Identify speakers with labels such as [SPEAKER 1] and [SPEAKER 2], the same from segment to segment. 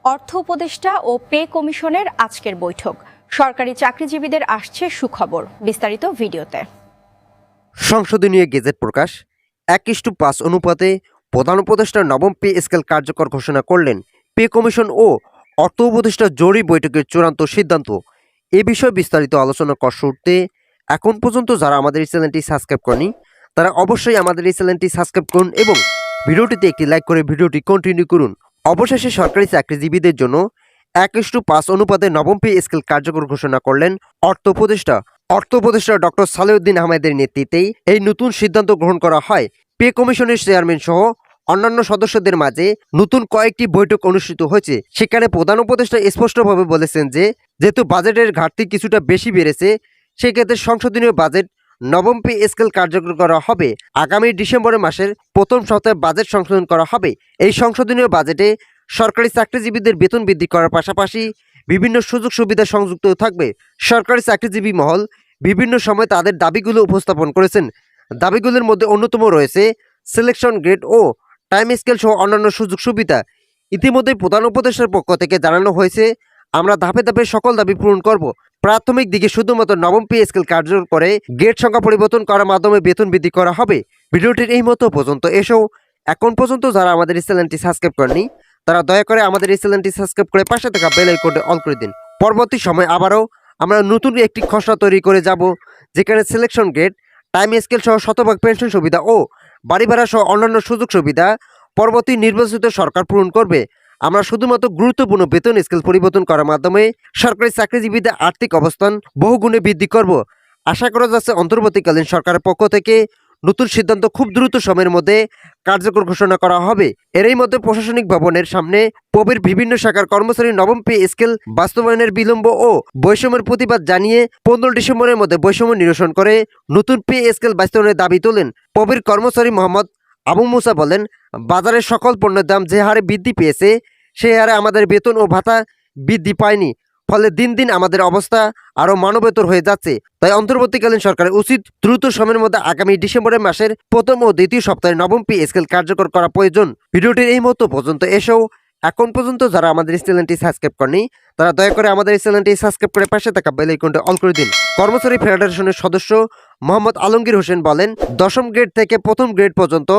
[SPEAKER 1] অর্থ উপদেষ্টা ও পে কমিশনের আজকের বৈঠক। সরকারি চাকরিজীবীদের আসছে সুখবর। বিস্তারিত ভিডিওতে।
[SPEAKER 2] সংশোধনীয় গেজেট প্রকাশ 1:5 অনুপাতে প্রধান উপদেষ্টার নবম পে স্কেল কার্যকর ঘোষণা করলেন পে কমিশন ও অর্থ উপদেষ্টার জরুরি বৈঠকের চূড়ান্ত সিদ্ধান্ত। এ বিষয়ে বিস্তারিত আলোচনা করার শুরুতে এখন পর্যন্ত যারা আমাদের এই চ্যানেলটি সাবস্ক্রাইব করেনি তারা অবশ্যই আমাদের এই চ্যানেলটি সাবস্ক্রাইব করুন এবং ভিডিওটিতে একটি লাইক করে ভিডিওটি কন্টিনিউ করুন। অবশেষে সরকারি চাকরিজীবীদের জন্য 1:5 অনুপাতে নবম পে স্কেল কার্যকর ঘোষণা করলেন অর্থ উপদেষ্টা ডক্টর সালেউদ্দিন আহমেদের নেতৃত্বেই এই নতুন সিদ্ধান্ত গ্রহণ করা হয়। পে কমিশনের চেয়ারম্যান সহ অন্যান্য সদস্যদের মাঝে নতুন কয়েকটি বৈঠক অনুষ্ঠিত হয়েছে। সেখানে প্রধান উপদেষ্টা স্পষ্টভাবে বলেছেন যে যেহেতু বাজেটের ঘাটতি কিছুটা বেশি বেড়েছে, সেক্ষেত্রে সংশোধনীয় বাজেট নবম পে স্কেল কার্যকর করা হবে। আগামী ডিসেম্বর মাসের প্রথম সপ্তাহে বাজেট সংশোধন করা হবে। এই সংশোধনীয় বাজেটে সরকারি চাকরিজীবীদের বেতন বৃদ্ধি করার পাশাপাশি বিভিন্ন সুযোগ সুবিধা সংযুক্ত থাকবে। সরকারি চাকরিজীবী মহল বিভিন্ন সময় তাদের দাবিগুলো উপস্থাপন করেছেন। দাবিগুলোর মধ্যে অন্যতম রয়েছে সিলেকশন গ্রেড ও টাইম স্কেল সহ অন্যান্য সুযোগ সুবিধা। ইতিমধ্যে প্রধান উপদেষ্টার পক্ষ থেকে জানানো হয়েছে, আমরা ধাপে ধাপে সকল দাবি পূরণ করব। প্রাথমিক দিকে শুধুমাত্র নবম পে স্কেল কার্যকর করে গ্রেড সংখ্যা পরিবর্তন করার মাধ্যমে বেতন বৃদ্ধি করা হবে। ভিডিওটির এই মতো পর্যন্ত এসেও এখন পর্যন্ত যারা আমাদের এই চ্যানেলটি সাবস্ক্রাইব করেনি তারা দয়া করে আমাদের এই চ্যানেলটি সাবস্ক্রাইব করে পাশে থাকা বেল আইকনটি অল করে দিন। পরবর্তী সময় আবারও আমরা নতুন একটি খসড়া তৈরি করে যাব, যেখানে সিলেকশন গ্রেড, টাইম স্কেল সহ শতভাগ পেনশন সুবিধা ও বাড়ি ভাড়া সহ অন্যান্য সুযোগ সুবিধা পরবর্তী নির্বাচিত সরকার পূরণ করবে। আমরা শুধুমাত্র গুরুত্বপূর্ণ বেতন স্কেল পরিবর্তন করার মাধ্যমে সরকারি চাকরিজীবীদের আর্থিক অবস্থান বহুগুণে বৃদ্ধি করব। আশা করা যাচ্ছে অন্তর্বর্তীকালীন সরকারের পক্ষ থেকে নতুন সিদ্ধান্ত খুব দ্রুত সময়ের মধ্যে কার্যকর ঘোষণা করা হবে। এরই মধ্যে প্রশাসনিক ভবনের সামনে পবির বিভিন্ন শাখার কর্মচারী নবম পে স্কেল বাস্তবায়নের বিলম্ব ও বৈষম্যের প্রতিবাদ জানিয়ে 15 ডিসেম্বরের মধ্যে বৈষম্য নিরসন করে নতুন পে স্কেল বাস্তবায়নের দাবি তোলেন। পবির কর্মচারী মোহাম্মদ আবু মুসা বলেন, বাজারের সকল পণ্যের দাম যে হারে বৃদ্ধি পেয়েছে সেই হারে আমাদের বেতন ও ভাতা বৃদ্ধি পায়নি। ফলে দিন দিন আমাদের অবস্থা আরও মানবেতর হয়ে যাচ্ছে। তাই অন্তর্বর্তীকালীন সরকারের উচিত দ্রুত সময়ের মধ্যে আগামী ডিসেম্বরের মাসের প্রথম ও দ্বিতীয় সপ্তাহে নবম পে স্কেল কার্যকর করা প্রয়োজন। ভিডিওটির এই মতো পর্যন্ত এসেও এখন পর্যন্ত যারা আমাদের এই চ্যানেলটি সাবস্ক্রাইব করেনি তারা দয়া করে আমাদের এই চ্যানেলটি সাবস্ক্রাইব করে পাশে থাকা বেল আইকনটি অল করে দিন। কর্মচারী ফেডারেশনের সদস্য মোহাম্মদ আলমগীর হোসেন বলেন, দশম গ্রেড থেকে প্রথম গ্রেড পর্যন্ত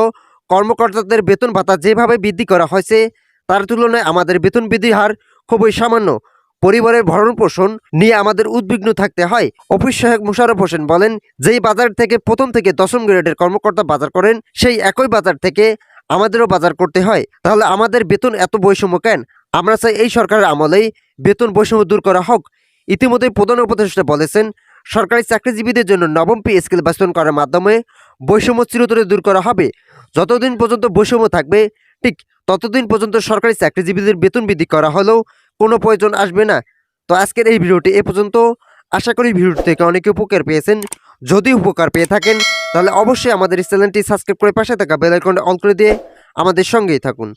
[SPEAKER 2] কর্মকর্তাদের বেতন ভাতা যেভাবে বৃদ্ধি করা হয়েছে তার তুলনায় আমাদের বেতন বৃদ্ধির হার খুবই সামান্য। পরিবারের ভরণ পোষণ নিয়ে আমাদের উদ্বিগ্ন থাকতে হয়। অফিস সহায়ক মোশাররফ হোসেন বলেন, যেই বাজার থেকে প্রথম থেকে দশম গ্রেডের কর্মকর্তা বাজার করেন সেই একই বাজার থেকে আমাদেরও বাজার করতে হয়। তাহলে আমাদের বেতন এত বৈষম্য কেন? আমরা চাই এই সরকারের আমলেই বেতন বৈষম্য দূর করা হোক। ইতিমধ্যে প্রধান উপদেষ্টা বলেছেন, সরকারি চাকরিজীবীদের জন্য নবম পে স্কেল বাস্তবায়ন করার মাধ্যমে বৈষম্য চিরতরে দূর করা হবে। যতদিন পর্যন্ত বৈষম্য থাকবে ঠিক ততদিন পর্যন্ত সরকারি চাকরিজীবীদের বেতন বৃদ্ধি করা হলেও কোনো প্রয়োজন আসবে না। তো আজকের এই ভিডিওটি এ পর্যন্ত। আশা করি ভিডিওটি থেকে অনেকে উপকার পেয়েছেন। যদি উপকার পেয়ে থাকেন তাহলে অবশ্যই আমাদের এই চ্যানেলটি সাবস্ক্রাইব করে পাশে থাকা বেল আইকনটি অন করে দিয়ে আমাদের সঙ্গেই থাকুন।